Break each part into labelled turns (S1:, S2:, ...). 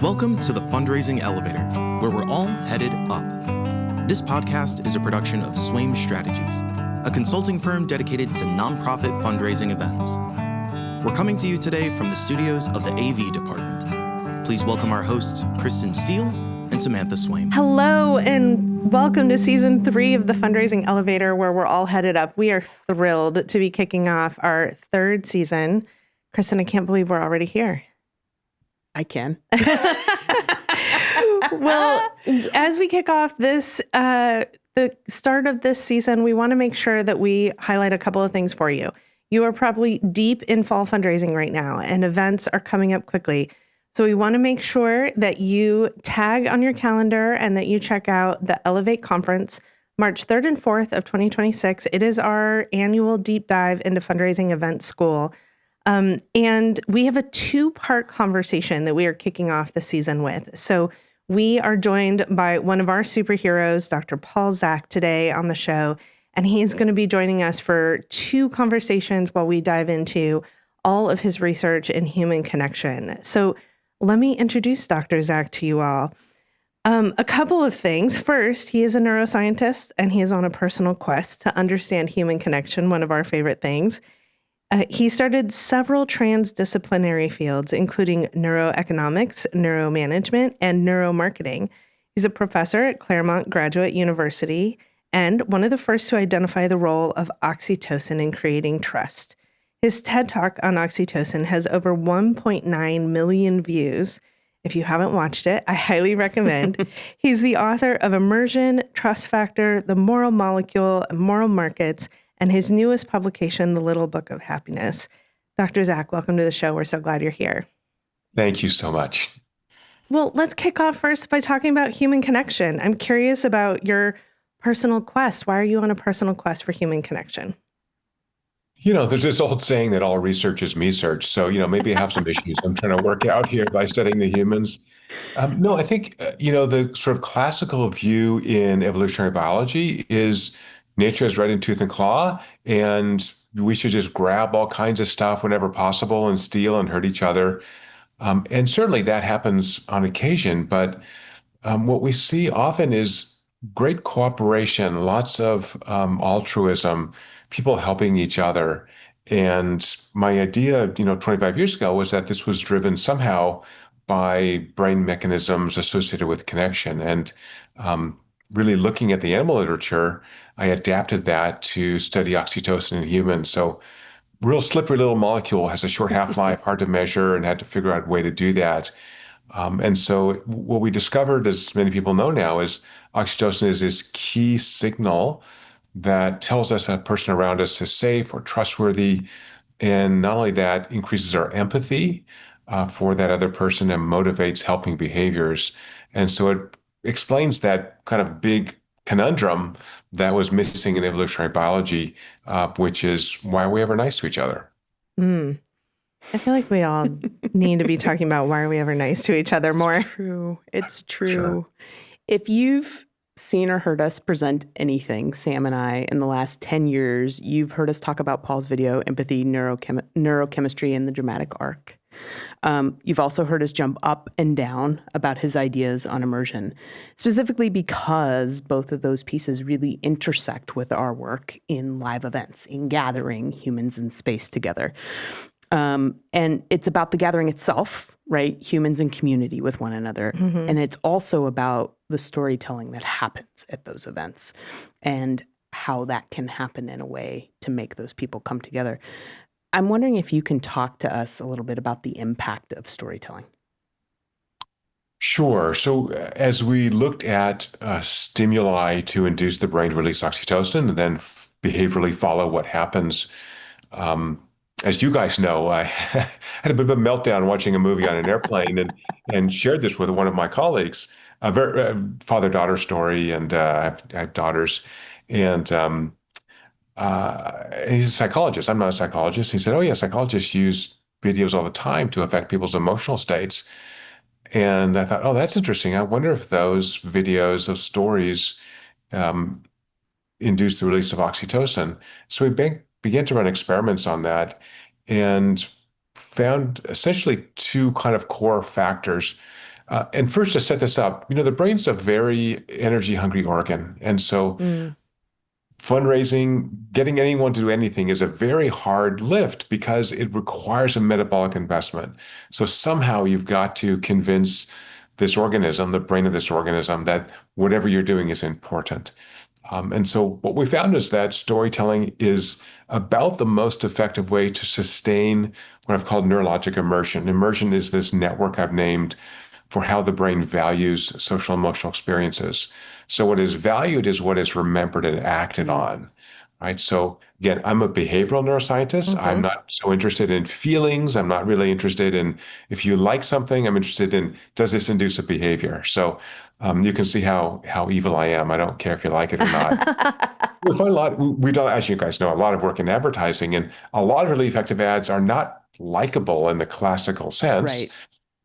S1: Welcome to the Fundraising Elevator, where we're all headed up. This podcast is a production of Swaim Strategies, a consulting firm dedicated to nonprofit fundraising events. We're coming to you today from the studios of the AV department. Please welcome our hosts, Kristin Steele and Samantha Swaim.
S2: Hello, and welcome to Season 3 of the Fundraising Elevator, where we're all headed up. We are thrilled to be kicking off our third season. Kristin, I can't believe we're already here.
S3: I can.
S2: Well, as we kick off this, the start of this season, we want to make sure that we highlight a couple of things for you. You are probably deep in fall fundraising right now, and events are coming up quickly. So we want to make sure that you tag on your calendar and that you check out the Elevate Conference, March 3rd and 4th of 2026. It is our annual deep dive into fundraising event school. And we have a two-part conversation that we are kicking off the season with. So we are joined by one of our superheroes, Dr. Paul Zak, today on the show, and he's going to be joining us for two conversations while we dive into all of his research in human connection. So let me introduce Dr. Zak to you all. A couple of things. First, he is a neuroscientist, and he is on a personal quest to understand human connection, one of our favorite things. He started several transdisciplinary fields, including neuroeconomics, neuromanagement, and neuromarketing. He's a professor at Claremont Graduate University and one of the first to identify the role of oxytocin in creating trust. His TED Talk on oxytocin has over 1.9 million views. If you haven't watched it, I highly recommend. He's the author of Immersion, Trust Factor, The Moral Molecule, Moral Markets, and his newest publication, The Little Book of Happiness. Dr. Zak, welcome to the show. We're so glad you're here.
S4: Thank you so much.
S2: Well, let's kick off first by talking about human connection. I'm curious about your personal quest. Why are you on a personal quest for human connection?
S4: You know, there's this old saying that all research is me search. So, maybe I have some issues I'm trying to work out here by studying the humans. No, I think, the sort of classical view in evolutionary biology is nature is red in tooth and claw, and we should just grab all kinds of stuff whenever possible and steal and hurt each other. And certainly that happens on occasion, but what we see often is great cooperation, lots of altruism, people helping each other. And my idea, 25 years ago was that this was driven somehow by brain mechanisms associated with connection. And really looking at the animal literature, I adapted that to study oxytocin in humans. So real slippery little molecule, has a short half-life, hard to measure, and had to figure out a way to do that. And so what we discovered, as many people know now, is oxytocin is this key signal that tells us a person around us is safe or trustworthy. And not only that, increases our empathy for that other person and motivates helping behaviors. And so it explains that kind of big conundrum that was missing in evolutionary biology, which is, why are we ever nice to each other?
S2: I feel like we all need to be talking about why are we ever nice to each other more.
S3: It's true.
S4: Sure.
S3: If you've seen or heard us present anything, Sam and I, in the last 10 years, you've heard us talk about Paul's video, Empathy, Neurochemistry, and the Dramatic Arc. You've also heard us jump up and down about his ideas on immersion, specifically because both of those pieces really intersect with our work in live events, in gathering humans in space together. And it's about the gathering itself, right? Humans in community with one another. Mm-hmm. And it's also about the storytelling that happens at those events and how that can happen in a way to make those people come together. I'm wondering if you can talk to us a little bit about the impact of storytelling.
S4: Sure. So as we looked at stimuli to induce the brain to release oxytocin and then behaviorally follow what happens, as you guys know, I had a bit of a meltdown watching a movie on an airplane and shared this with one of my colleagues, a father-daughter story, and I have daughters. And he's a psychologist. I'm not a psychologist. He said, oh, yeah, psychologists use videos all the time to affect people's emotional states. And I thought, oh, that's interesting. I wonder if those videos, those stories induce the release of oxytocin. So we began to run experiments on that and found essentially two kind of core factors. And first, to set this up, the brain's a very energy-hungry organ. And so fundraising, getting anyone to do anything is a very hard lift because it requires a metabolic investment. So somehow you've got to convince this organism, the brain of this organism, that whatever you're doing is important. And so what we found is that storytelling is about the most effective way to sustain what I've called neurologic immersion. Immersion is this network I've named for how the brain values social emotional experiences. So what is valued is what is remembered and acted on, right? So again, I'm a behavioral neuroscientist. I'm not so interested in feelings. I'm not really interested in if you like something. I'm interested in, does this induce a behavior? So you can see how evil I am. I don't care if you like it or not. We find a lot, we don't, as you guys know, a lot of work in advertising, and a lot of really effective ads are not likable in the classical sense.
S3: Right.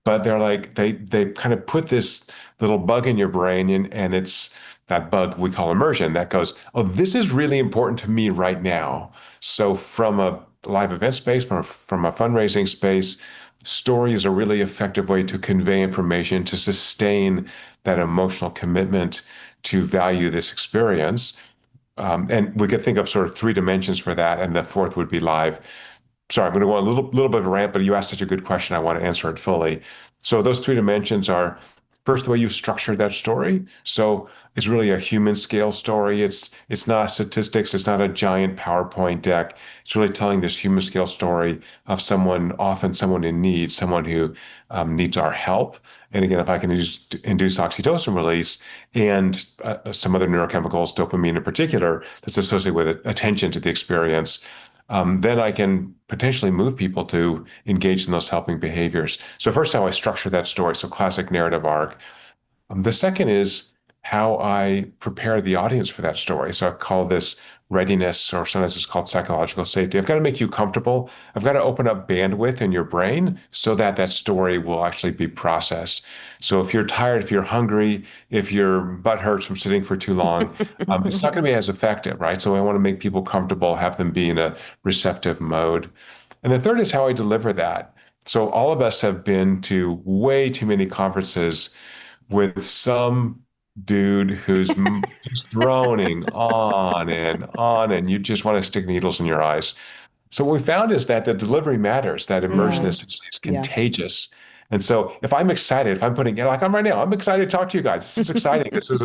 S4: But they're like, they kind of put this little bug in your brain, and it's that bug we call immersion that goes, oh, this is really important to me right now. So from a live event space, from a fundraising space, story is a really effective way to convey information, to sustain that emotional commitment to value this experience. And we could think of sort of three dimensions for that, and the fourth would be live. Sorry, I'm going to go on a little bit of a rant, but you asked such a good question, I want to answer it fully. So those three dimensions are, first, the way you structure that story. So it's really a human scale story. It's not statistics. It's not a giant PowerPoint deck. It's really telling this human scale story of someone, often someone in need, someone who needs our help. And again, if I can induce oxytocin release and some other neurochemicals, dopamine in particular, that's associated with attention to the experience, then I can potentially move people to engage in those helping behaviors. So first, how I structure that story. So classic narrative arc. The second is how I prepare the audience for that story. So I call this readiness, or sometimes it's called psychological safety. I've got to make you comfortable. I've got to open up bandwidth in your brain so that that story will actually be processed. So if you're tired, if you're hungry, if your butt hurts from sitting for too long, it's not going to be as effective, right? So I want to make people comfortable, have them be in a receptive mode. And the third is how I deliver that. So all of us have been to way too many conferences with some dude who's just droning on, and you just want to stick needles in your eyes. So what we found is that the delivery matters, that immersion is contagious. And so if I'm excited, if I'm putting, like I'm right now, I'm excited to talk to you guys. This is exciting. This is,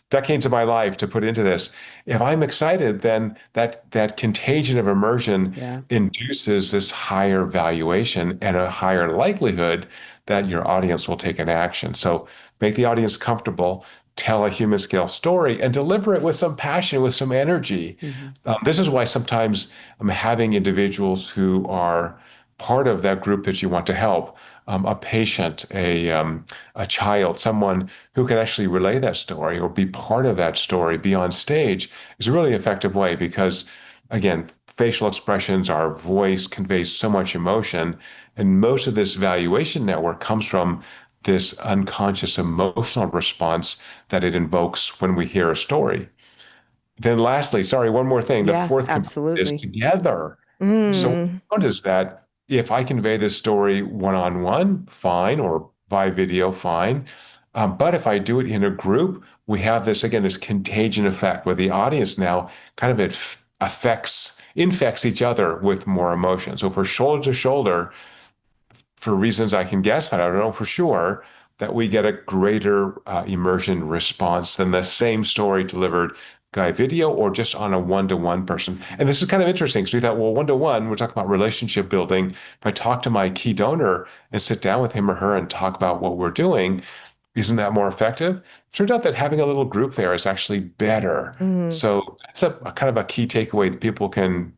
S4: decades of my life to put into this. If I'm excited, then that contagion of immersion induces this higher valuation and a higher likelihood that your audience will take an action. So make the audience comfortable, tell a human scale story, and deliver it with some passion, with some energy. This is why sometimes I'm having individuals who are part of that group that you want to help, a patient, a child, someone who can actually relay that story or be part of that story, be on stage, is a really effective way because, again, facial expressions, our voice conveys so much emotion, and most of this valuation network comes from this unconscious emotional response that it invokes when we hear a story. Then lastly, sorry, one more thing. The fourth component is together. So what I found is that if I convey this story one-on-one, fine, or by video, fine. But if I do it in a group, we have this, again, this contagion effect where the audience now kind of infects each other with more emotion. So if we're shoulder to shoulder, for reasons I can guess, but I don't know for sure, that we get a greater immersion response than the same story delivered by video or just on a one-to-one person. And this is kind of interesting because we thought, well, one-to-one, we're talking about relationship building. If I talk to my key donor and sit down with him or her and talk about what we're doing, isn't that more effective? Turns out that having a little group there is actually better. So that's a kind of a key takeaway that people can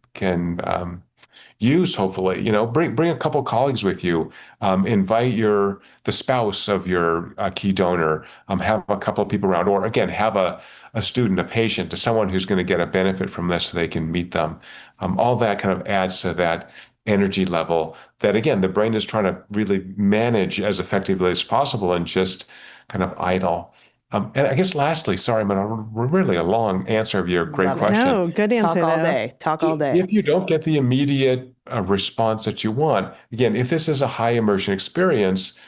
S4: use, hopefully. Bring a couple colleagues with you, invite the spouse of your key donor, have a couple of people around, or again, have a student, a patient, to someone who's going to get a benefit from this so they can meet them. All that kind of adds to that energy level that, again, the brain is trying to really manage as effectively as possible and just kind of idle. And I guess lastly, sorry, I'm really a long answer of your great question.
S2: No, good answer.
S3: Talk all day.
S4: If you don't get the immediate response that you want, again, if this is a high immersion experience,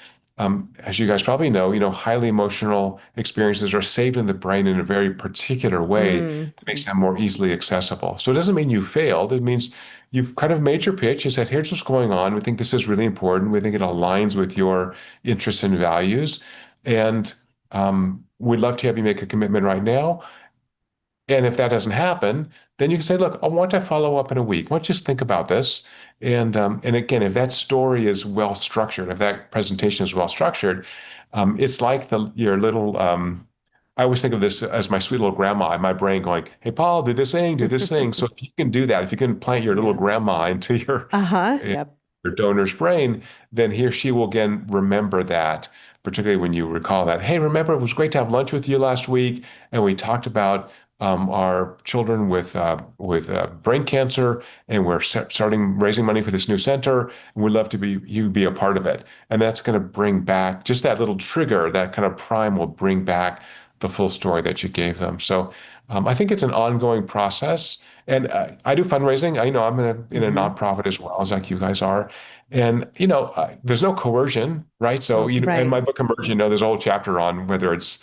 S4: as you guys probably know, highly emotional experiences are saved in the brain in a very particular way
S2: Mm.
S4: that makes them more easily accessible. So it doesn't mean you failed. It means you've kind of made your pitch. You said, here's what's going on. We think this is really important. We think it aligns with your interests and values. And we'd love to have you make a commitment right now. And if that doesn't happen, then you can say, look, I want to follow up in a week. Why don't you just think about this? And again, if that story is well structured, if that presentation is well structured, it's like your little, I always think of this as my sweet little grandma in my brain going, hey, Paul, do this thing, do this thing. So if you can do that, if you can plant your little
S3: Yeah.
S4: grandma into
S2: Uh-huh.
S3: Yep.
S4: your donor's brain, then he or she will again remember that, particularly when you recall that, hey, remember, it was great to have lunch with you last week, and we talked about our children with brain cancer, and we're starting raising money for this new center, and we'd love to be a part of it. And that's going to bring back just that little trigger, that kind of prime will bring back the full story that you gave them. So I think it's an ongoing process. And I do fundraising. I'm in a
S3: Mm-hmm.
S4: nonprofit as well, as like you guys are. And there's no coercion, right? So in
S2: Right.
S4: my book Immersion, there's a whole chapter on whether it's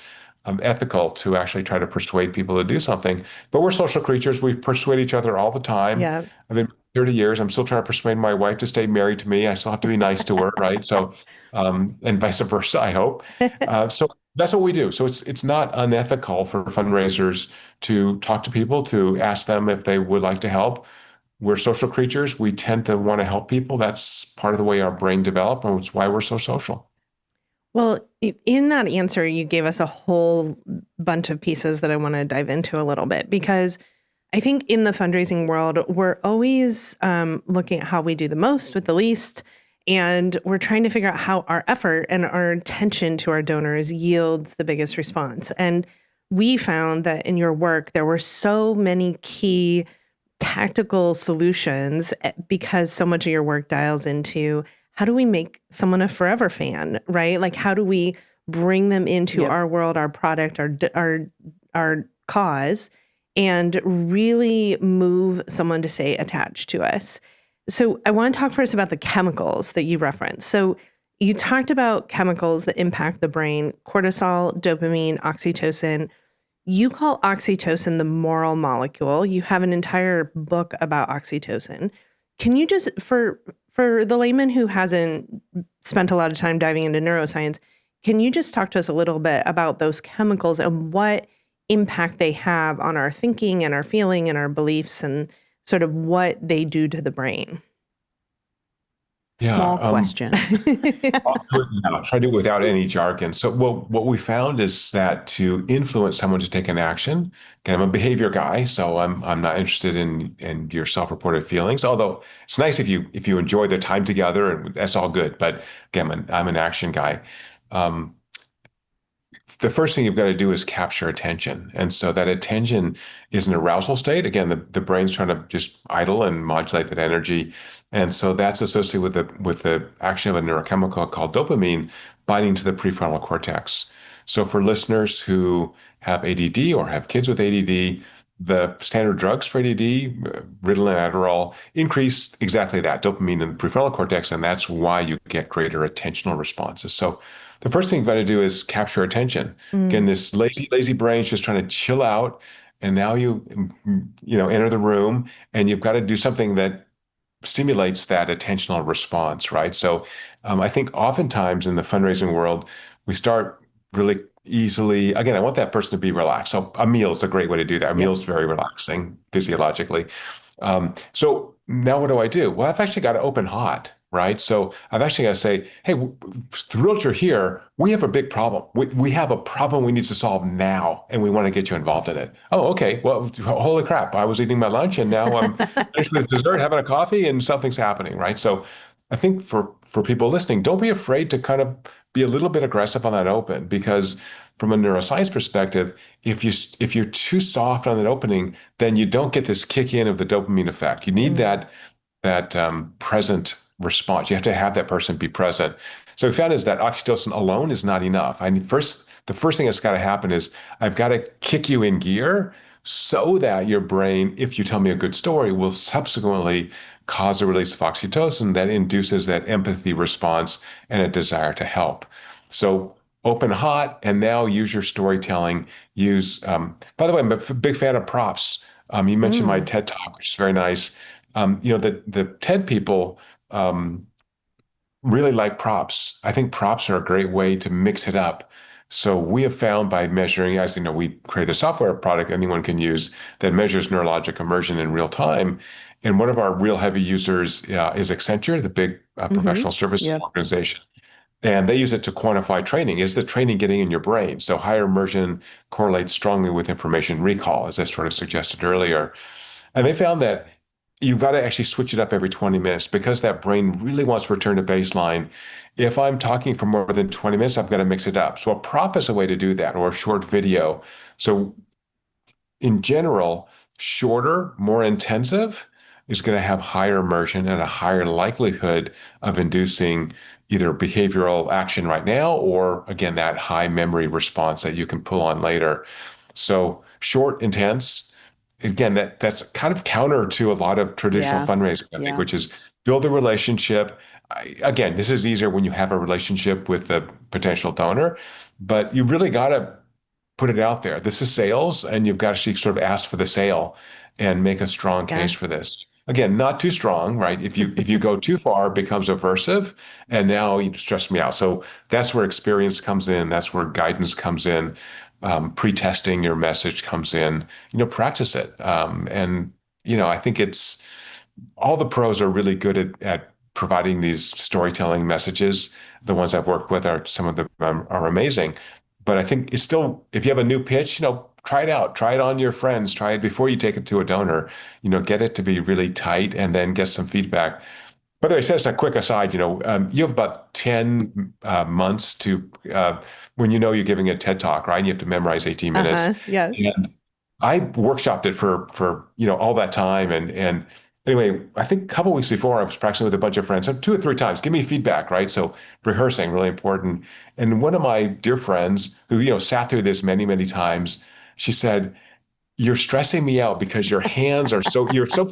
S4: ethical to actually try to persuade people to do something. But we're social creatures. We persuade each other all the time.
S2: Yeah.
S4: I've been 30 years. I'm still trying to persuade my wife to stay married to me. I still have to be nice to her, right? So, and vice versa, I hope. So that's what we do. So it's not unethical for fundraisers to talk to people, to ask them if they would like to help. We're social creatures. We tend to want to help people. That's part of the way our brain developed, and it's why we're so social.
S2: Well, in that answer, you gave us a whole bunch of pieces that I want to dive into a little bit, because I think in the fundraising world, we're always looking at how we do the most with the least. And we're trying to figure out how our effort and our attention to our donors yields the biggest response. And we found that in your work, there were so many key tactical solutions, because so much of your work dials into how do we make someone a forever fan, right? Like, how do we bring them into
S3: Yep.
S2: our world, our product, our cause, and really move someone to stay attached to us. So I want to talk first about the chemicals that you referenced. So you talked about chemicals that impact the brain: cortisol, dopamine, oxytocin. You call oxytocin the moral molecule. You have an entire book about oxytocin. Can you just, for the layman who hasn't spent a lot of time diving into neuroscience, can you just talk to us a little bit about those chemicals and what impact they have on our thinking and our feeling and our beliefs, and sort of what they do to the brain?
S3: Small
S4: Yeah,
S3: question.
S4: I'll try to do it without any jargon. So, well, what we found is that to influence someone to take an action, okay, I'm a behavior guy, so I'm not interested in your self-reported feelings. Although it's nice if you enjoy the time together, and that's all good. But again, I'm an action guy. Um, the first thing you've got to do is capture attention. And so that attention is an arousal state. Again, the brain's trying to just idle and modulate that energy. And so that's associated with the action of a neurochemical called dopamine binding to the prefrontal cortex. So for listeners who have ADD or have kids with ADD, the standard drugs for ADD, Ritalin, Adderall, increase exactly that, dopamine in the prefrontal cortex, and that's why you get greater attentional responses. So the first thing you've got to do is capture attention. Again,
S2: Mm.
S4: this lazy brain is just trying to chill out, and now you enter the room, and you've got to do something that stimulates that attentional response, right? So I think oftentimes in the fundraising world, we start really easily. Again, I want that person to be relaxed. So a meal is a great way to do that. A meal
S3: Yep.
S4: is very relaxing physiologically. So now what do? Well, I've actually got to open hot, right? So I've actually got to say, hey, thrilled you're here. We have a big problem. We have a problem we need to solve now, and we want to get you involved in it. Oh, okay. Well, holy crap. I was eating my lunch, and now I'm finished with dessert, having a coffee, and something's happening, right? So I think for people listening, don't be afraid to kind of be a little bit aggressive on that open, because from a neuroscience perspective, if you're too soft on that opening, then you don't get this kick in of the dopamine effect. You need
S2: Mm.
S4: that present response. You have to have that person be present. So we found is that oxytocin alone is not enough. The first thing that's got to happen is I've got to kick you in gear so that your brain, if you tell me a good story, will subsequently cause a release of oxytocin that induces that empathy response and a desire to help. So open hot, and now use your storytelling. Use, by the way, I'm a big fan of props. You mentioned my TED Talk, which is very nice. The TED people really like props. I think props are a great way to mix it up. So we have found by measuring, as you know, we create a software product anyone can use that measures neurologic immersion in real time. And one of our real heavy users is Accenture, the big professional services
S3: Yep.
S4: organization. And they use it to quantify training. Is the training getting in your brain? So higher immersion correlates strongly with information recall, as I sort of suggested earlier. And they found that you've got to actually switch it up every 20 minutes because that brain really wants to return to baseline. If I'm talking for more than 20 minutes, I've got to mix it up. So a prop is a way to do that, or a short video. So in general, shorter, more intensive is going to have higher immersion and a higher likelihood of inducing either behavioral action right now or, again, that high memory response that you can pull on later. So short, intense. Again, that's kind of counter to a lot of traditional
S3: Yeah.
S4: fundraising, I think,
S3: Yeah.
S4: which is build a relationship. Again, this is easier when you have a relationship with the potential donor, but you really got to put it out there. This is sales, and you've got to sort of ask for the sale and make a strong case for this. Again, not too strong, right? If you go too far, it becomes aversive, and now you stress me out. So that's where experience comes in. That's where guidance comes in. Pre-testing your message comes in. Practice it. And I think it's all the pros are really good at providing these storytelling messages. The ones I've worked with are some of them are amazing. But I think it's still, if you have a new pitch, try it out, try it on your friends, try it before you take it to a donor, get it to be really tight and then get some feedback. By the way, just a quick aside, you have about 10 months to, when you're giving a TED Talk, right? You have to memorize 18 minutes.
S3: Yeah.
S4: And I workshopped it for all that time. And anyway, I think a couple of weeks before I was practicing with a bunch of friends, so 2 or 3 times, give me feedback, right? So rehearsing, really important. And one of my dear friends who, sat through this many, many times, she said, "You're stressing me out because your hands are you're so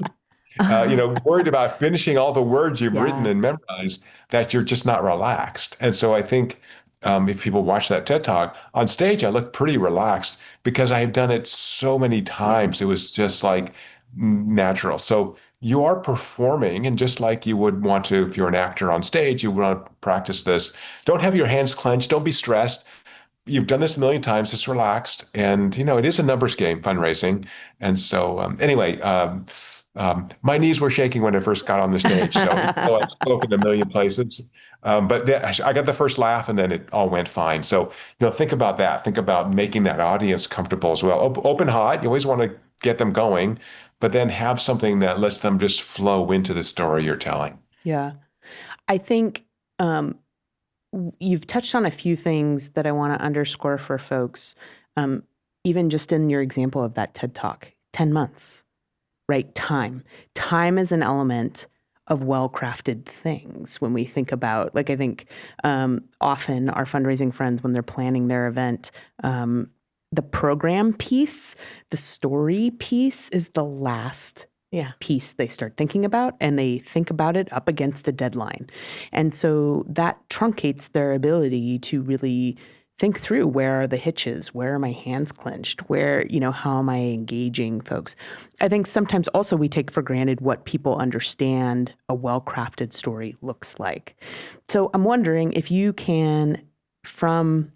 S4: worried about finishing all the words you've written and memorized that you're just not relaxed." And so I think if people watch that TED Talk on stage, I look pretty relaxed because I have done it so many times. It was just like natural. So you are performing, and just like you would want to, if you're an actor on stage, you want to practice this. Don't have your hands clenched. Don't be stressed. You've done this a million times. Just relaxed. And, it is a numbers game, fundraising. And so anyway, my knees were shaking when I first got on the stage. So I've spoken a million places. But I got the first laugh and then it all went fine. So, think about that. Think about making that audience comfortable as well. Open hot. You always want to get them going, but then have something that lets them just flow into the story you're telling.
S3: Yeah. I think you've touched on a few things that I want to underscore for folks, even just in your example of that TED Talk, 10 months, right? Time is an element of well-crafted things when we think about, I think often our fundraising friends, when they're planning their event, the program piece, the story piece is the last piece they start thinking about, and they think about it up against a deadline. And so that truncates their ability to really think through, where are the hitches? Where are my hands clenched? Where, how am I engaging folks? I think sometimes also we take for granted what people understand a well-crafted story looks like. So I'm wondering if you can, from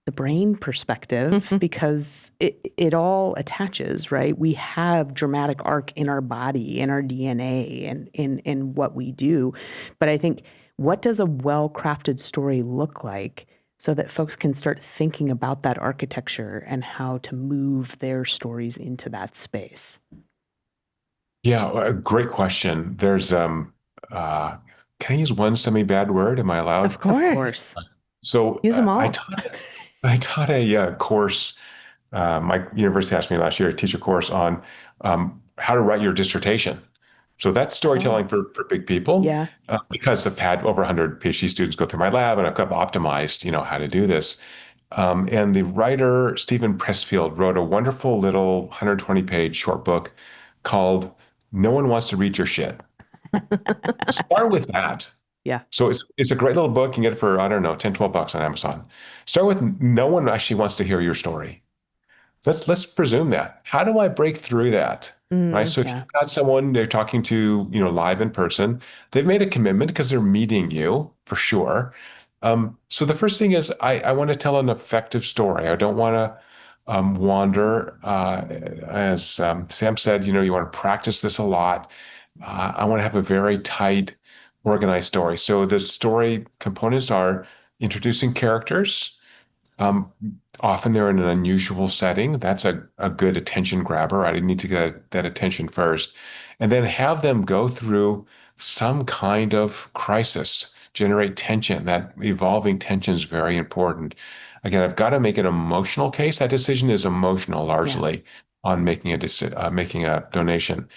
S3: the brain perspective, because it all attaches, right? We have dramatic arc in our body, in our DNA, and in what we do. But I think, what does a well-crafted story look like so that folks can start thinking about that architecture and how to move their stories into that space?
S4: Yeah, a great question. There's can I use one semi-bad word? Am I allowed?
S2: Of course.
S4: So
S2: Use them all.
S4: I taught a course. My university asked me last year to teach a course on how to write your dissertation. So that's storytelling for big people.
S3: Yeah.
S4: Because I've had over 100 PhD students go through my lab, and I've got optimized, how to do this. And the writer, Stephen Pressfield, wrote a wonderful little 120-page short book called "No One Wants to Read Your Shit." Start with that.
S3: Yeah.
S4: So it's a great little book. You can get it for, I don't know, 10, $12 on Amazon. Start with no one actually wants to hear your story. Let's presume that. How do I break through that? Right. So if
S3: Yeah.
S4: you've got someone they're talking to, live in person, they've made a commitment because they're meeting you for sure. So the first thing is I want to tell an effective story. I don't want to wander. As Sam said, you want to practice this a lot. I want to have a very tight, organized story. So the story components are introducing characters. Um, Often they're in an unusual setting. That's a good attention grabber. I need to get that attention first. And then have them go through some kind of crisis, generate tension. That evolving tension is very important. Again, I've got to make an emotional case. That decision is emotional
S3: Yeah.
S4: largely on making a donation.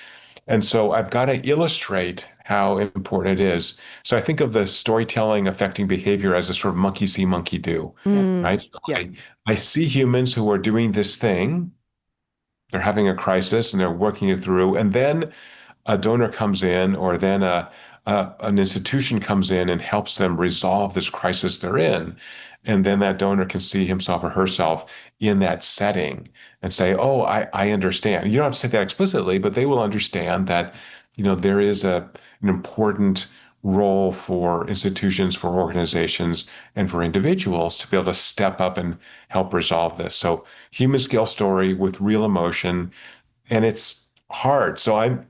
S4: And so I've got to illustrate how important it is. So I think of the storytelling affecting behavior as a sort of monkey see, monkey do, right?
S3: Yep.
S4: I see humans who are doing this thing, they're having a crisis and they're working it through. And then a donor comes in, or then an institution comes in and helps them resolve this crisis they're in. And then that donor can see himself or herself in that setting and say, "Oh, I understand." You don't have to say that explicitly, but they will understand that, there is an important role for institutions, for organizations, and for individuals to be able to step up and help resolve this. So, human scale story with real emotion, and it's hard. So I'm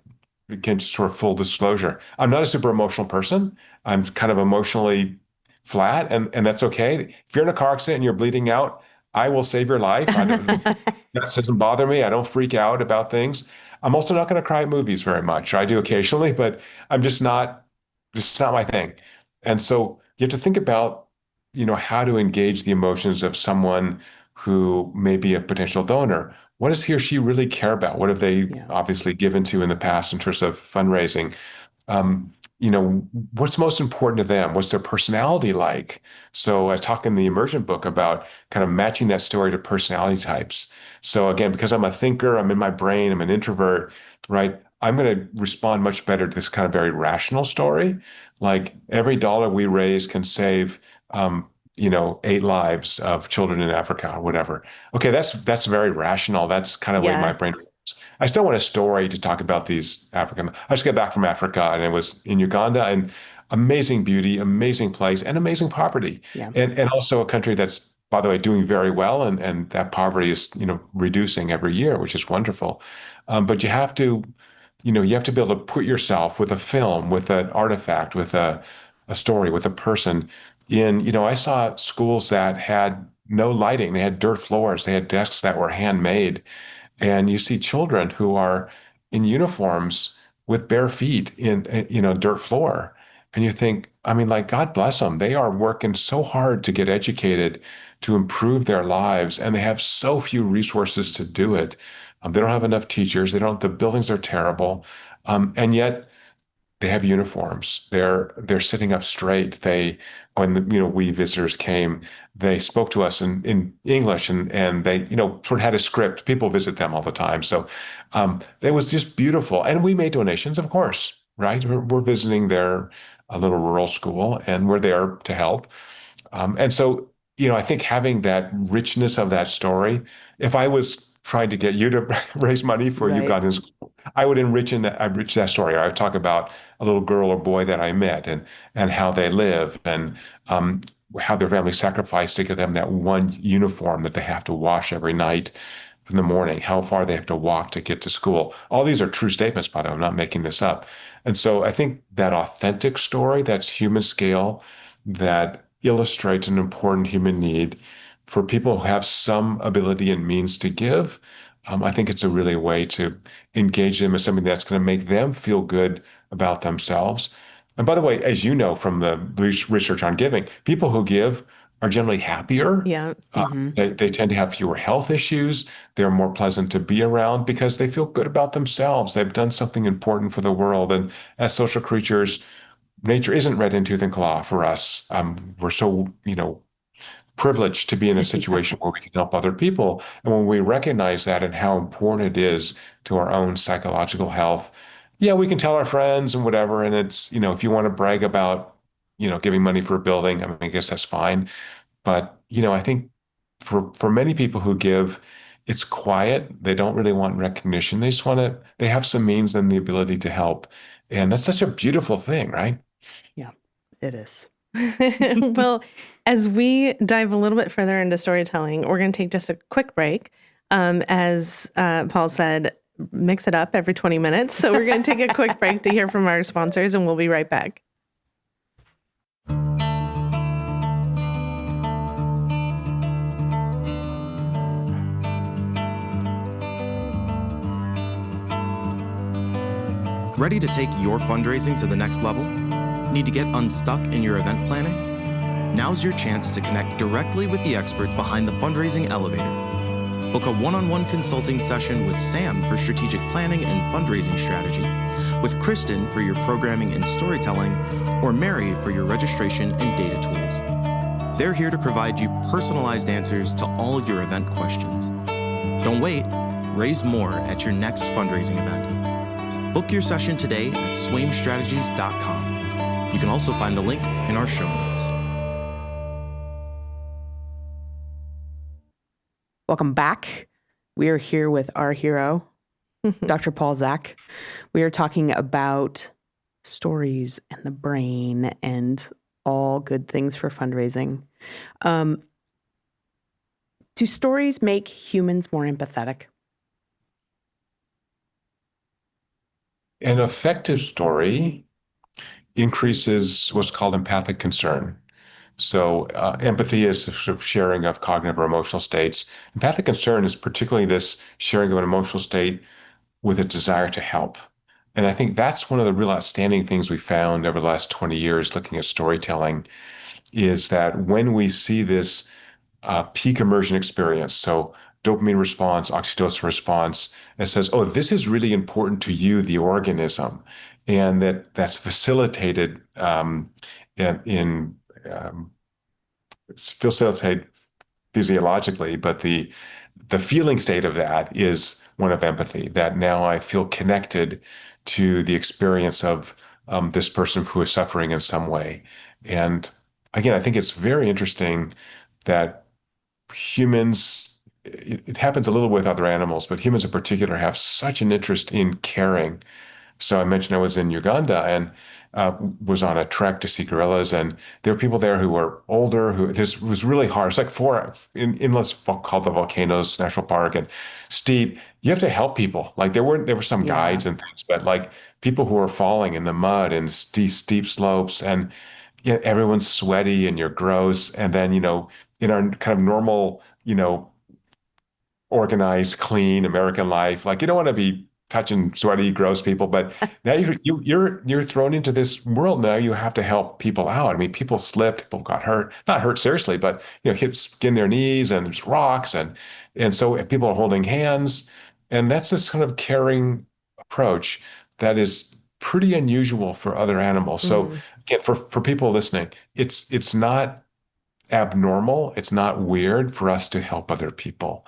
S4: again, just sort of full disclosure. I'm not a super emotional person. I'm kind of emotionally flat, and that's okay. If you're in a car accident and you're bleeding out, I will save your life. That doesn't bother me. I don't freak out about things. I'm also not going to cry at movies very much. I do occasionally, but I'm just not my thing. And so you have to think about, how to engage the emotions of someone who may be a potential donor. What does he or she really care about? What have they
S3: Yeah.
S4: obviously given to in the past in terms of fundraising? Um, what's most important to them? What's their personality like? So I talk in the immersion book about kind of matching that story to personality types. So again, because I'm a thinker, I'm in my brain, I'm an introvert, right? I'm going to respond much better to this kind of very rational story. Like every dollar we raise can save, 8 lives of children in Africa or whatever. Okay, that's very rational. That's kind of the way my
S3: Yeah.
S4: brain works. I still want a story to talk about these African. I just got back from Africa and it was in Uganda, and amazing beauty, amazing place, and amazing poverty,
S3: Yeah.
S4: and also a country that's, by the way, doing very well, and that poverty is reducing every year, which is wonderful. But you have to be able to put yourself with a film, with an artifact, with a story, with a person in, I saw schools that had no lighting. They had dirt floors. They had desks that were handmade. And you see children who are in uniforms with bare feet in, dirt floor. And you think, I mean, like, God bless them. They are working so hard to get educated, to improve their lives, and they have so few resources to do it. They don't have enough teachers. The buildings are terrible. And yet they have uniforms. They're sitting up straight. When we visitors came, they spoke to us in English, and they sort of had a script. People visit them all the time, so it was just beautiful. And we made donations, of course, right? We're visiting their a little rural school, and we're there to help. And so, I think having that richness of that story, if I was trying to get you to raise money for
S3: Right.
S4: Ugandan school, I would enrich that story. I would talk about a little girl or boy that I met, and how they live, and how their family sacrificed to get them that one uniform that they have to wash every night in the morning, how far they have to walk to get to school. All these are true statements, by the way. I'm not making this up. And so I think that authentic story, that's human scale, that illustrates an important human need for people who have some ability and means to give. I think it's a really way to engage them as something that's going to make them feel good about themselves. And by the way, as you know from the research on giving, people who give are generally happier.
S3: Yeah.
S4: They tend to have fewer health issues. They're more pleasant to be around because they feel good about themselves. They've done something important for the world. And as social creatures, nature isn't red in tooth and claw for us. We're so, privileged to be in a situation where we can help other people. And when we recognize that and how important it is to our own psychological health, yeah, we can tell our friends and whatever. And it's, if you want to brag about giving money for a building. I mean, I guess that's fine. But, I think for many people who give, it's quiet. They don't really want recognition. They have some means and the ability to help. And that's such a beautiful thing, right?
S3: Yeah, it is.
S2: Well, as we dive a little bit further into storytelling, we're going to take just a quick break. As Paul said, mix it up every 20 minutes. So we're going to take a quick break to hear from our sponsors, and we'll be right back.
S1: Ready to take your fundraising to the next level? Need to get unstuck in your event planning? Now's your chance to connect directly with the experts behind the fundraising elevator. Book a one-on-one consulting session with Sam for strategic planning and fundraising strategy, with Kristin for your programming and storytelling, or Mary for your registration and data tools. They're here to provide you personalized answers to all your event questions. Don't wait. Raise more at your next fundraising event. Book your session today at swaimstrategies.com. You can also find the link in our show notes.
S3: Welcome back. We are here with our hero, Dr. Paul Zak. We are talking about stories and the brain and all good things for fundraising. Do stories make humans more empathetic?
S4: An effective story increases what's called empathic concern. So empathy is sort of sharing of cognitive or emotional states. Empathic concern is particularly this sharing of an emotional state with a desire to help. And I think that's one of the real outstanding things we found over the last 20 years looking at storytelling is that when we see this peak immersion experience, so dopamine response, oxytocin response, it says, oh, this is really important to you, the organism. And that's facilitated it's facilitated physiologically, but the feeling state of that is one of empathy, that now I feel connected to the experience of this person who is suffering in some way. And again, I think it's very interesting that humans, it happens a little with other animals, but humans in particular have such an interest in caring. So I mentioned I was in Uganda and was on a trek to see gorillas, and there were people there who were older. Who this was really hard. It's like four inlets called the Volcanoes National Park, and steep. You have to help people. Like there were some guides and things, but like people who were falling in the mud and steep slopes, and everyone's sweaty and you're gross. And then in our kind of normal organized, clean American life, like you don't want to be touching sweaty, gross people, but now you're thrown into this world. Now you have to help people out. I mean, people slipped, people got hurt, not hurt seriously, but hit skin their knees, and there's rocks, and so people are holding hands, and that's this kind of caring approach that is pretty unusual for other animals. So again, for people listening, it's not abnormal, it's not weird for us to help other people.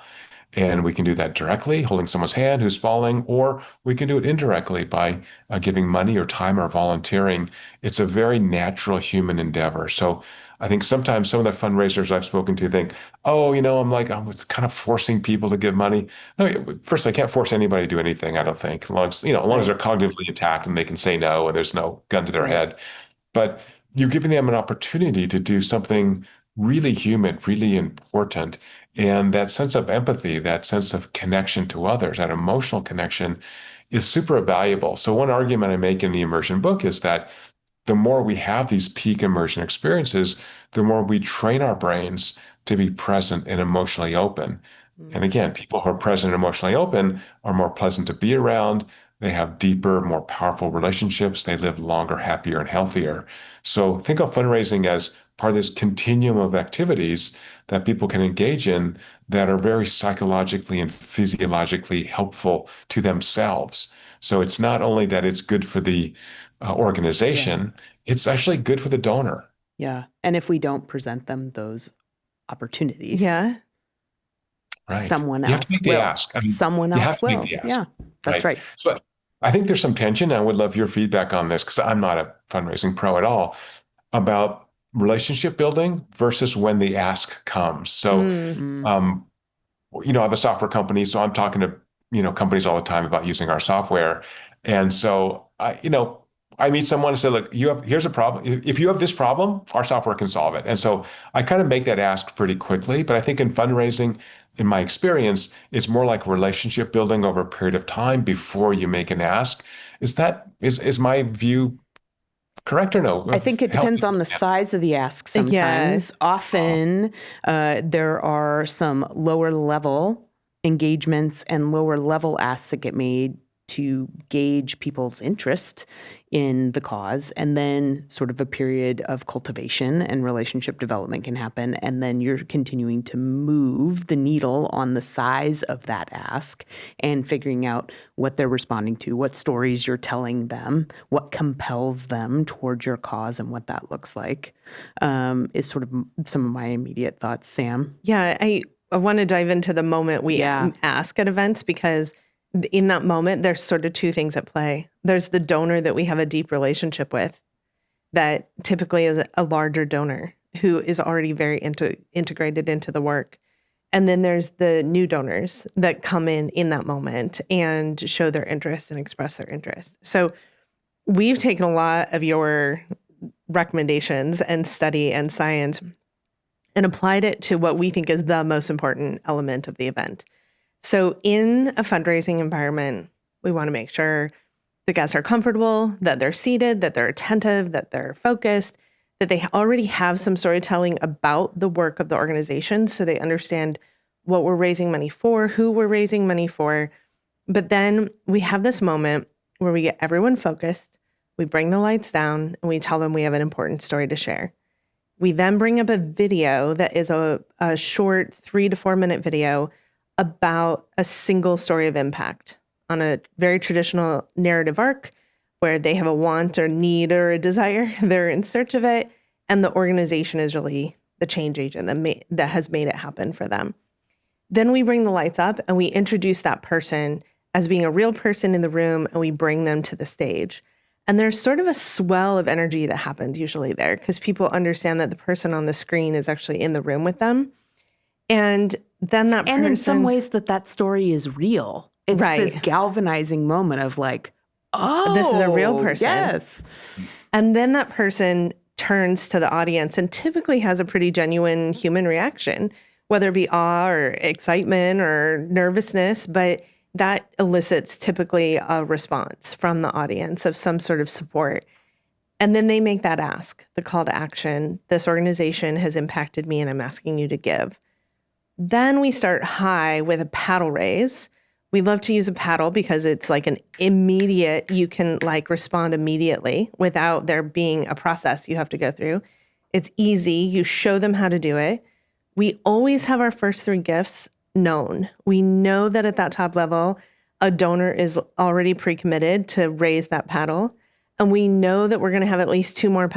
S4: And we can do that directly, holding someone's hand who's falling, or we can do it indirectly by giving money or time or volunteering. It's a very natural human endeavor. So I think sometimes some of the fundraisers I've spoken to think, oh, it's kind of forcing people to give money. No, first, I can't force anybody to do anything, I don't think, as long as they're cognitively intact and they can say no and there's no gun to their head. But you're giving them an opportunity to do something really human, really important. And that sense of empathy, that sense of connection to others, that emotional connection is super valuable. So one argument I make in the immersion book is that the more we have these peak immersion experiences, the more we train our brains to be present and emotionally open. And again, people who are present and emotionally open are more pleasant to be around. They have deeper, more powerful relationships. They live longer, happier, and healthier. So think of fundraising as part of this continuum of activities that people can engage in that are very psychologically and physiologically helpful to themselves. So it's not only that it's good for the organization, it's actually good for the donor.
S3: Yeah. And if we don't present them those opportunities,
S2: right.
S3: someone
S4: you have
S3: else
S4: to make
S3: will.
S4: the ask. I mean,
S3: Someone
S4: you
S3: else
S4: have to make
S3: will.
S4: the ask.
S3: Yeah, that's right.
S4: So I think there's some tension. I would love your feedback on this because I'm not a fundraising pro at all. about relationship building versus when the ask comes. So,
S3: Mm.
S4: um, I have a software company, so I'm talking to, companies all the time about using our software. And so I meet someone and say, look, here's a problem. If you have this problem, our software can solve it. And so I kind of make that ask pretty quickly. But I think in fundraising, in my experience, it's more like relationship building over a period of time before you make an ask. Is my view correct or no?
S3: I think it
S4: Help me
S3: depends on the
S4: understand.
S3: size of the ask
S2: Yeah.
S3: sometimes. Often there are some lower level engagements and lower level asks that get made to gauge people's interest in the cause. And then sort of a period of cultivation and relationship development can happen. And then you're continuing to move the needle on the size of that ask and figuring out what they're responding to, what stories you're telling them, what compels them towards your cause, and what that looks like is sort of some of my immediate thoughts. Sam?
S2: Yeah, I want to dive into the moment we
S3: Yeah.
S2: ask at events, because in that moment, there's sort of two things at play. There's the donor that we have a deep relationship with, that typically is a larger donor who is already very integrated into the work. And then there's the new donors that come in that moment and show their interest and express their interest. So we've taken a lot of your recommendations and study and science and applied it to what we think is the most important element of the event. So in a fundraising environment, we want to make sure the guests are comfortable, that they're seated, that they're attentive, that they're focused, that they already have some storytelling about the work of the organization so they understand what we're raising money for, who we're raising money for. But then we have this moment where we get everyone focused, we bring the lights down, and we tell them we have an important story to share. We then bring up a video that is a short 3 to 4 minute video about a single story of impact on a very traditional narrative arc where they have a want or need or a desire. They're in search of it. And the organization is really the change agent that has made it happen for them. Then we bring the lights up and we introduce that person as being a real person in the room, and we bring them to the stage. And there's sort of a swell of energy that happens usually there because people understand that the person on the screen is actually in the room with them. And then that person...
S3: And in some ways that story is real. It's
S2: Right.
S3: this galvanizing moment of like, oh,
S2: This is a real person.
S3: Yes.
S2: And then that person turns to the audience and typically has a pretty genuine human reaction, whether it be awe or excitement or nervousness, but that elicits typically a response from the audience of some sort of support. And then they make that ask, the call to action. This organization has impacted me and I'm asking you to give. Then we start high with a paddle raise. We love to use a paddle because it's like an immediate, you can like respond immediately without there being a process you have to go through. It's easy. You show them how to do it. We always have our first 3 gifts known. We know that at that top level, a donor is already pre-committed to raise that paddle. And we know that we're going to have at least 2 more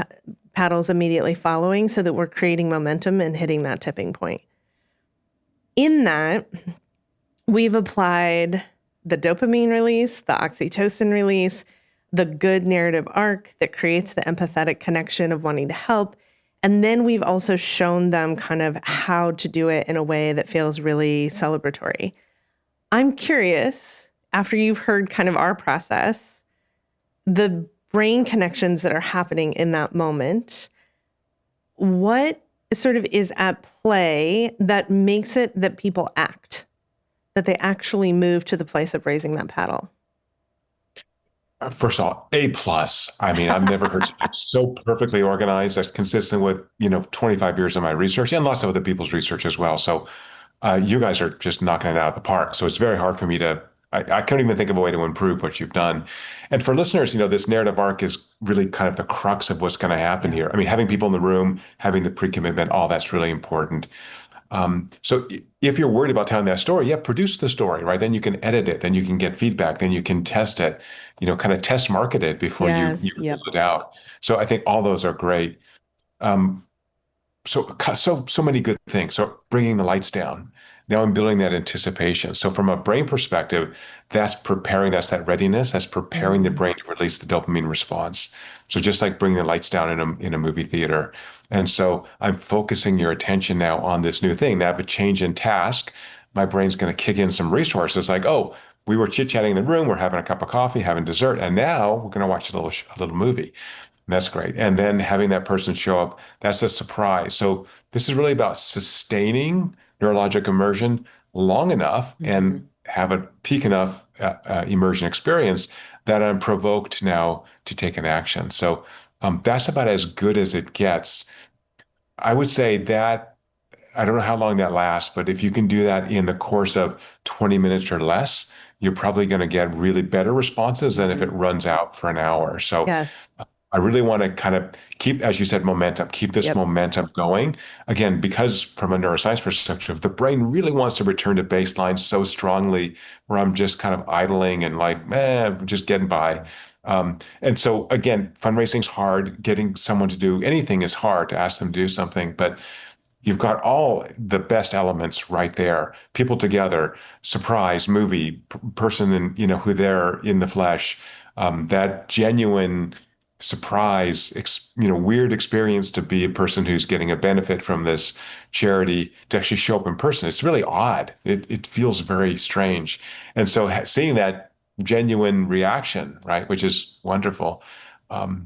S2: paddles immediately following so that we're creating momentum and hitting that tipping point. In that, we've applied the dopamine release, the oxytocin release, the good narrative arc that creates the empathetic connection of wanting to help. And then we've also shown them kind of how to do it in a way that feels really celebratory. I'm curious, after you've heard kind of our process, the brain connections that are happening in that moment, what sort of is at play that makes it that people act, that they actually move to the place of raising that paddle?
S4: First of all, A plus. I mean, I've never heard something so perfectly organized that's consistent with, 25 years of my research and lots of other people's research as well. So you guys are just knocking it out of the park. So it's very hard for me I can't even think of a way to improve what you've done. And for listeners, this narrative arc is really kind of the crux of what's going to happen here. I mean, having people in the room, having the pre-commitment, all that's really important. So if you're worried about telling that story, produce the story, right? Then you can edit it, then you can get feedback, then you can test it, kind of test market it before
S2: Yes.
S4: you roll it out. So I think all those are great. so many good things. So bringing the lights down. Now I'm building that anticipation. So from a brain perspective, that's preparing, that's that readiness, that's preparing the brain to release the dopamine response. So just like bringing the lights down in a movie theater. And so I'm focusing your attention now on this new thing. Now I have a change in task. My brain's going to kick in some resources like, oh, we were chit-chatting in the room, we're having a cup of coffee, having dessert, and now we're going to watch a little movie. That's great. And then having that person show up, that's a surprise. So this is really about sustaining neurologic immersion long enough and have a peak enough immersion experience that I'm provoked now to take an action. So that's about as good as it gets. I would say that I don't know how long that lasts, but if you can do that in the course of 20 minutes or less, you're probably going to get really better responses than if it runs out for an hour. So
S2: Yes.
S4: I really want to kind of keep, as you said, momentum, keep this momentum going. Again, because from a neuroscience perspective, the brain really wants to return to baseline so strongly where I'm just kind of idling and like, just getting by. And so again, fundraising's hard. Getting someone to do anything is hard, to ask them to do something, but you've got all the best elements right there. People together, surprise, movie, person, and who they're in the flesh. That genuine surprise, weird experience to be a person who's getting a benefit from this charity to actually show up in person. It's really odd. It feels very strange, and so seeing that genuine reaction, right, which is wonderful.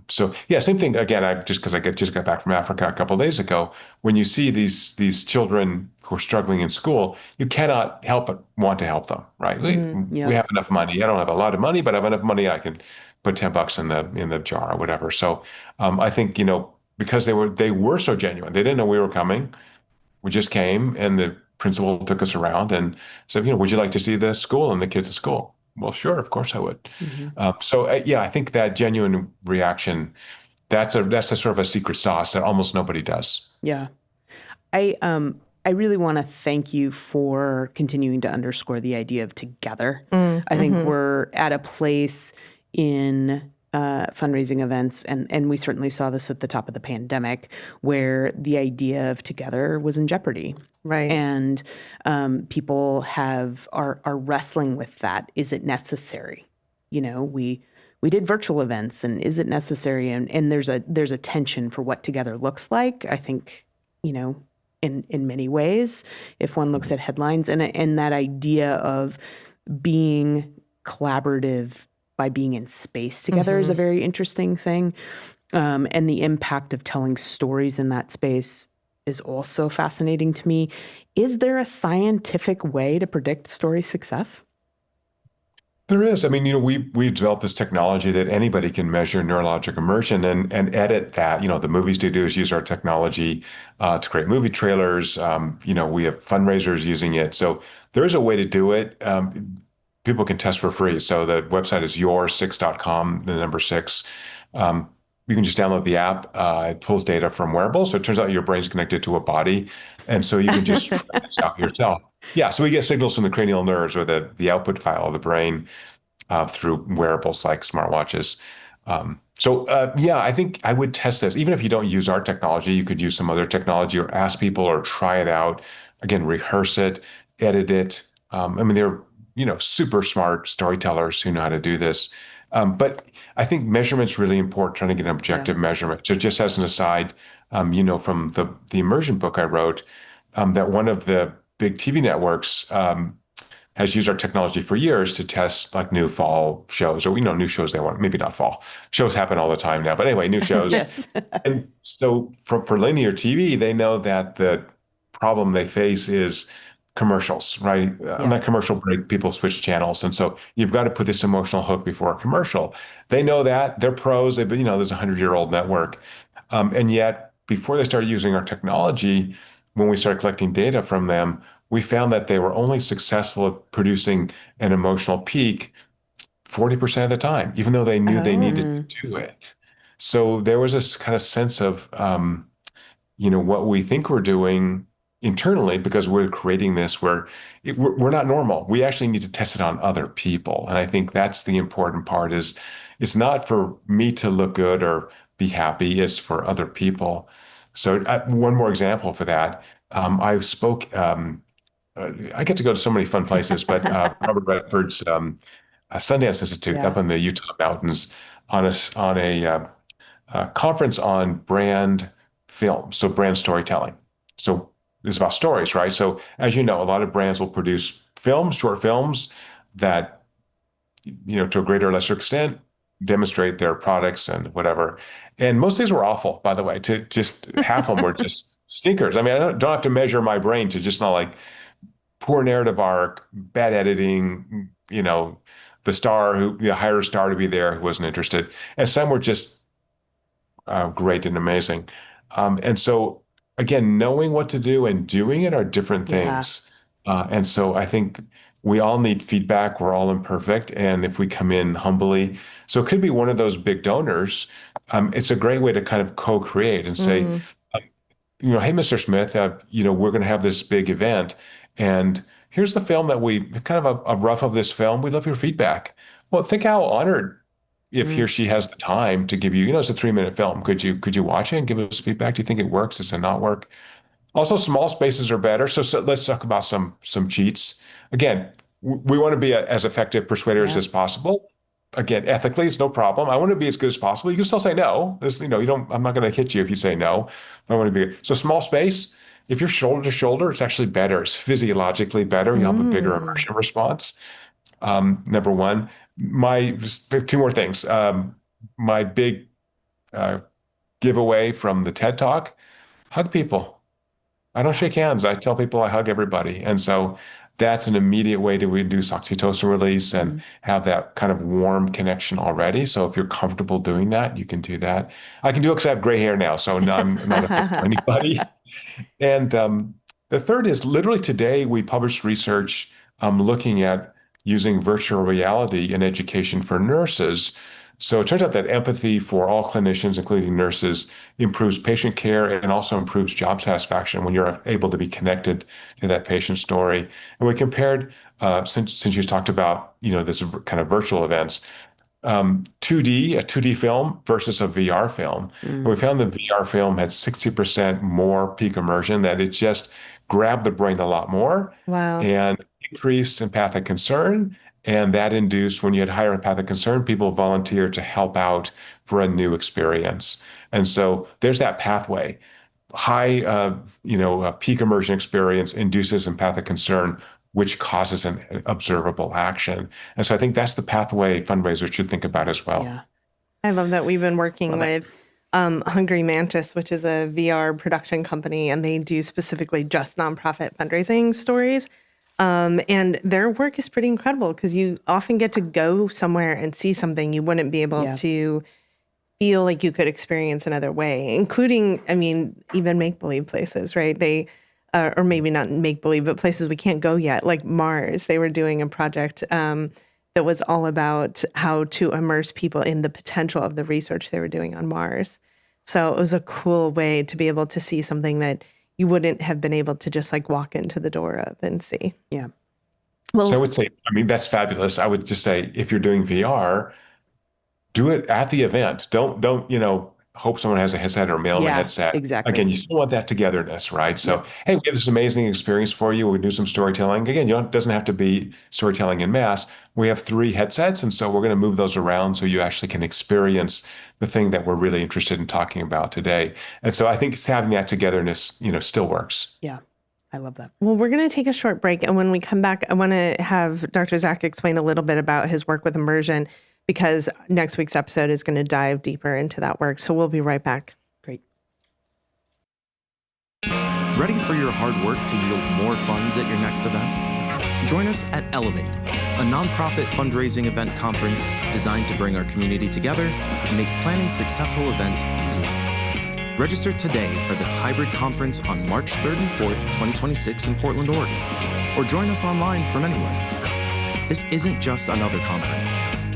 S4: So yeah, same thing again. Because I just got back from Africa a couple of days ago. When you see these children who are struggling in school, you cannot help but want to help them, right? We have enough money. I don't have a lot of money, but I have enough money I can put $10 in the jar or whatever. So I think because they were so genuine, they didn't know we were coming. We just came, and the principal took us around and said, would you like to see the school and the kids at school? Well, sure, of course I would. Yeah, I think that genuine reaction, that's a sort of a secret sauce that almost nobody does.
S3: Yeah. I really want to thank you for continuing to underscore the idea of together. I think we're at a place in fundraising events, and we certainly saw this at the top of the pandemic, where the idea of together was in jeopardy.
S2: Right.
S3: And people are wrestling with that. Is it necessary? We did virtual events, and is it necessary? And there's a tension for what together looks like, I think, in many ways, if one looks at headlines, and that idea of being collaborative by being in space together is a very interesting thing. And the impact of telling stories in that space is also fascinating to me. Is there a scientific way to predict story success?
S4: There is. I mean, we've developed this technology that anybody can measure neurologic immersion and edit that. The movie studios use our technology to create movie trailers. We have fundraisers using it. So there is a way to do it. People can test for free. So the website is your6.com, the number 6. You can just download the app. It pulls data from wearables. So it turns out your brain's connected to a body. And so you can just try this out yourself. Yeah, so we get signals from the cranial nerves or the output file of the brain through wearables like smartwatches. I think I would test this. Even if you don't use our technology, you could use some other technology or ask people or try it out. Again, rehearse it, edit it. They're super smart storytellers who know how to do this. But I think measurement's really important, trying to get an objective measurement. So just as an aside, from the immersion book I wrote, that one of the big TV networks has used our technology for years to test like new fall shows, or new shows they want. Maybe not fall. Shows happen all the time now, but anyway, new shows.
S3: Yes.
S4: And so for linear TV, they know that the problem they face is commercials, right? On that commercial break, people switch channels. And so you've got to put this emotional hook before a commercial. They know that. They're pros. They've been, there's a 100-year-old network. And yet, before they started using our technology, when we started collecting data from them, we found that they were only successful at producing an emotional peak 40% of the time, even though they knew they needed to do it. So there was this kind of sense of, what we think we're doing internally, because we're creating this where we're not normal. We actually need to test it on other people. And I think that's the important part is it's not for me to look good or be happy, it's for other people. So one more example for that. I spoke. I get to go to so many fun places, but Robert Redford's Sundance Institute
S3: Yeah.
S4: up in the Utah mountains on a conference on brand film, so brand storytelling. So it's about stories, right? So as you know, a lot of brands will produce films, short films that, to a greater or lesser extent, demonstrate their products and whatever. And most of these were awful, by the way. To just half of them were just stinkers. I mean, I don't have to measure my brain to just not like poor narrative arc, bad editing, hire a star to be there who wasn't interested. And some were just great and amazing. And so, again, knowing what to do and doing it are different
S3: Yeah.
S4: things. And so I think we all need feedback. We're all imperfect. And if we come in humbly, so it could be one of those big donors. It's a great way to kind of co-create and say, hey, Mr. Smith, we're going to have this big event. And here's the film that we kind of a rough of this film. We'd love your feedback. Well, think how honored if he or she has the time to give you, it's a 3-minute film. Could you watch it and give us feedback? Do you think it works? Does it not work? Also, small spaces are better. So let's talk about some cheats. Again, we want to be as effective persuaders as possible. Again, ethically, it's no problem. I want to be as good as possible. You can still say no. I'm not going to hit you if you say no. I want to be so small space. If you're shoulder to shoulder, it's actually better. It's physiologically better. You have a bigger immersion response. Number one. Two more things. My big giveaway from the TED Talk: hug people. I don't shake hands. I tell people I hug everybody. And so that's an immediate way to reduce oxytocin release and have that kind of warm connection already. So if you're comfortable doing that, you can do that. I can do it because I have gray hair now, so I'm not offending anybody. And the third is literally today we published research looking at using virtual reality in education for nurses. So it turns out that empathy for all clinicians, including nurses, improves patient care and also improves job satisfaction when you're able to be connected to that patient story. And we compared, since you talked about, this kind of virtual events, a 2D film versus a VR film. And we found the VR film had 60% more peak immersion, that it just grabbed the brain a lot more.
S2: Wow.
S4: And increased empathic concern. And that induced, when you had higher empathic concern, people volunteered to help out for a new experience. And so there's that pathway. High, peak immersion experience induces empathic concern, which causes an observable action. And so I think that's the pathway fundraisers should think about as well.
S3: Yeah.
S2: I love that we've been working with Hungry Mantis, which is a VR production company, and they do specifically just nonprofit fundraising stories. And their work is pretty incredible because you often get to go somewhere and see something you wouldn't be able to feel like you could experience another way, including, even make-believe places, right? They, or maybe not make-believe, but places we can't go yet, like Mars. They were doing a project that was all about how to immerse people in the potential of the research they were doing on Mars. So it was a cool way to be able to see something that you wouldn't have been able to just like walk into the door of and see.
S3: Yeah.
S2: Well,
S4: So I would say, that's fabulous. I would just say, if you're doing VR, do it at the event. Don't hope someone has a headset or mail them a headset.
S3: Exactly.
S4: Again, you still want that togetherness, right? So, hey, we have this amazing experience for you. We do some storytelling. Again, it doesn't have to be storytelling in mass. We have 3 headsets, and so we're going to move those around so you actually can experience the thing that we're really interested in talking about today. And so I think having that togetherness, still works.
S3: Yeah. I love that.
S2: Well, we're going to take a short break. And when we come back, I want to have Dr. Zach explain a little bit about his work with immersion, because next week's episode is going to dive deeper into that work. So we'll be right back.
S3: Great.
S1: Ready for your hard work to yield more funds at your next event? Join us at Elevate, a nonprofit fundraising event conference designed to bring our community together and make planning successful events easier. Register today for this hybrid conference on March 3rd and 4th, 2026 in Portland, Oregon, or join us online from anywhere. This isn't just another conference.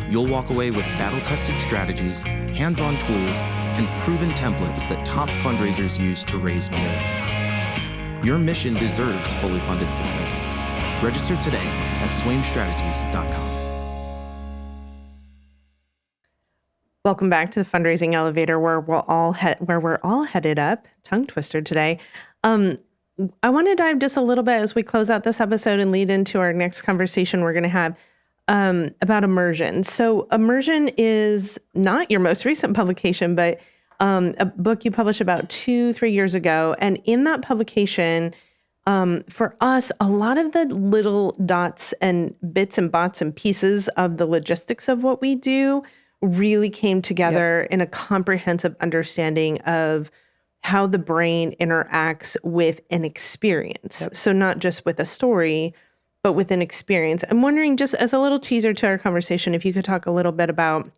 S1: You'll walk away with battle-tested strategies, hands-on tools, and proven templates that top fundraisers use to raise millions. Your mission deserves fully funded success. Register today at swaimstrategies.com.
S2: Welcome back to the Fundraising Elevator, where we're all headed up. Tongue twister today. I want to dive just a little bit as we close out this episode and lead into our next conversation we're going to have about immersion. So immersion is not your most recent publication, but a book you published about 2-3 years ago. And in that publication, for us, a lot of the little dots and bits and bots and pieces of the logistics of what we do really came together in a comprehensive understanding of how the brain interacts with an experience. Yep. So not just with a story, but with an experience. I'm wondering, just as a little teaser to our conversation, if you could talk a little bit about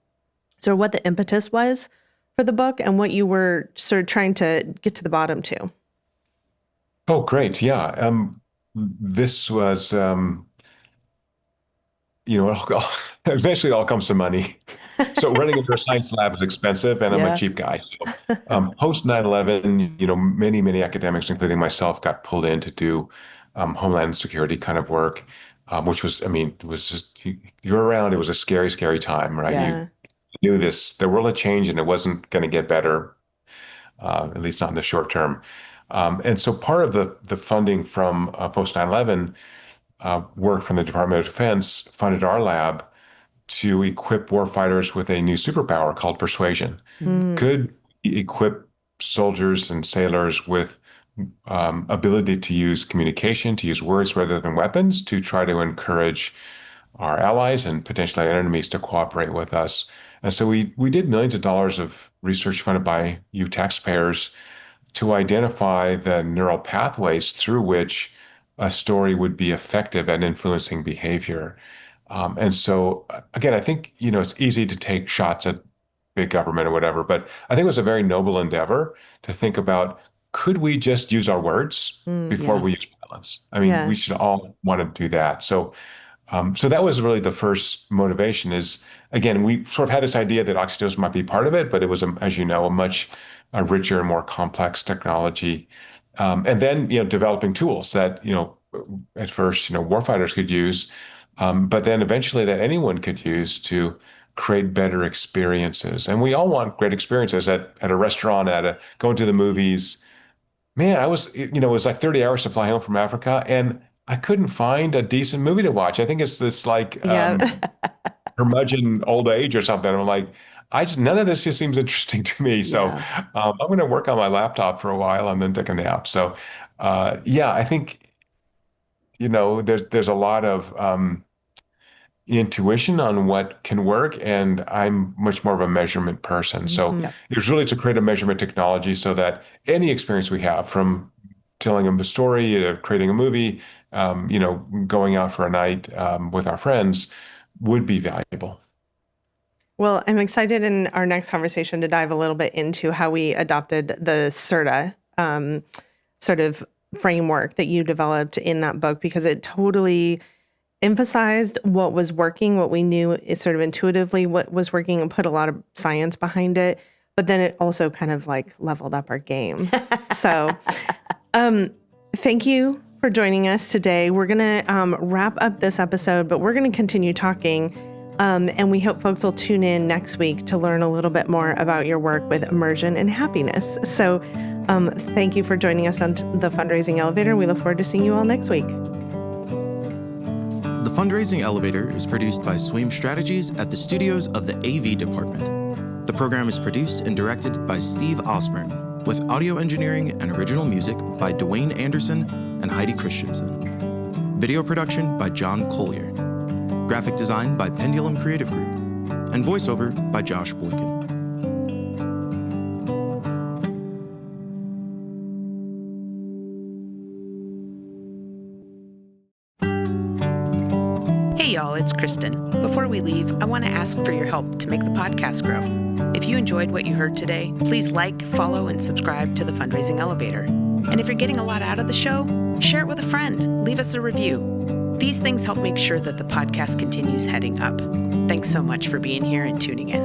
S2: sort of what the impetus was for the book and what you were sort of trying to get to the bottom to.
S4: Oh, great. Yeah. This was, eventually it all comes to money. So running a neuroscience lab is expensive, and I'm a cheap guy. So, post 9/11, many academics, including myself, got pulled in to do homeland security kind of work, which was, it was just, you're around, it was a scary, scary time, right?
S2: Yeah.
S4: You knew the world had changed and it wasn't going to get better, at least not in the short term. And so part of the funding from post 9/11 work from the Department of Defense funded our lab to equip warfighters with a new superpower called persuasion. Could equip soldiers and sailors with ability to use communication, to use words rather than weapons, to try to encourage our allies and potentially our enemies to cooperate with us. And so we did millions of dollars of research funded by you taxpayers to identify the neural pathways through which a story would be effective at influencing behavior. And so, again, I think, it's easy to take shots at big government or whatever, but I think it was a very noble endeavor to think about, could we just use our words before we use violence? We should all want to do that. So that was really the first motivation is, again, we sort of had this idea that oxytocin might be part of it, but it was, as you know, a much richer and more complex technology. And then, developing tools that, at first, warfighters could use, but then eventually that anyone could use to create better experiences. And we all want great experiences at a restaurant, going to the movies. Man, it was like 30 hours to fly home from Africa, and I couldn't find a decent movie to watch. I think it's this curmudgeon old age or something. I'm like, none of this just seems interesting to me. So I'm going to work on my laptop for a while and then take a nap. So I think, there's a lot of intuition on what can work, and I'm much more of a measurement person. So it was really to create a measurement technology so that any experience we have, from telling a story, creating a movie, going out for a night with our friends, would be valuable.
S2: Well, I'm excited in our next conversation to dive a little bit into how we adopted the CERTA sort of framework that you developed in that book, because it totally emphasized what was working, what we knew is sort of intuitively what was working, and put a lot of science behind it. But then it also kind of like leveled up our game. So thank you for joining us today. We're going to wrap up this episode, but we're going to continue talking. And we hope folks will tune in next week to learn a little bit more about your work with immersion and happiness. So thank you for joining us on the Fundraising Elevator. We look forward to seeing you all next week.
S1: The Fundraising Elevator is produced by Swaim Strategies at the studios of the AV department. The program is produced and directed by Steve Osborne, with audio engineering and original music by Dwayne Anderson and Heidi Christensen. Video production by John Collier. Graphic design by Pendulum Creative Group. And voiceover by Josh Boykin.
S5: Hey y'all, it's Kristin. Before we leave, I want to ask for your help to make the podcast grow. If you enjoyed what you heard today, please like, follow, and subscribe to the Fundraising Elevator. And if you're getting a lot out of the show, share it with a friend. Leave us a review. These things help make sure that the podcast continues heading up. Thanks so much for being here and tuning in.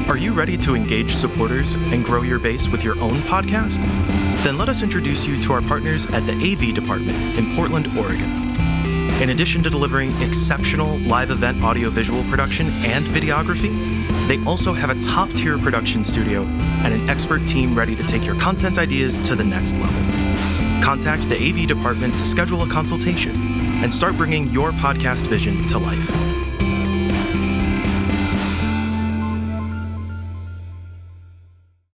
S1: Are you ready to engage supporters and grow your base with your own podcast? Then let us introduce you to our partners at the AV department in Portland, Oregon. In addition to delivering exceptional live event audiovisual production and videography, they also have a top-tier production studio and an expert team ready to take your content ideas to the next level. Contact the AV department to schedule a consultation and start bringing your podcast vision to life.